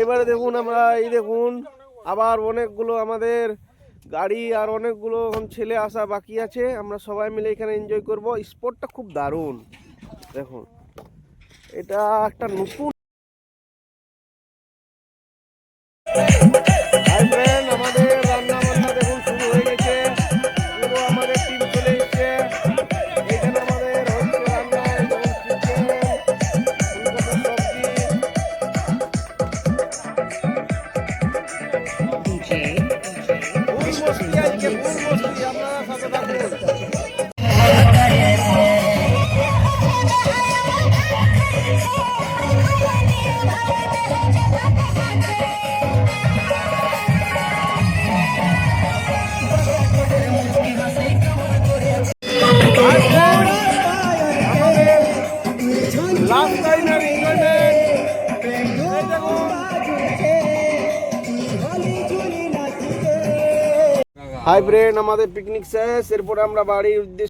এবারে দেখুন আমরা এই দেখুন আবার অনেকগুলো আমাদের গাড়ি আর অনেকগুলো এখন ছেলে আসা বাকি আছে। আমরা সবাই মিলে এখানে এনজয় করব। স্পটটা খুব দারুণ। দেখুন এটা একটা নতুন আমাদের রান্না বান্না দেখুন শুরু হয়ে গেছে। পুরো আমাদের টিম চলে এসছে। এখানে আমাদের হচ্ছে রান্না, এই দেখুন চিকেন, ফুলকপির সবজি। ফুল মস্তি আজকে, ফুল মস্তি। আপনারা সাথে থাকুন। লাস্ট টাইমের এনজয়মেন্ট হাই ফ্রেন্ড, আমাদের পিকনিক শেষ। এরপরে আমরা বাড়ির উদ্দেশ্যে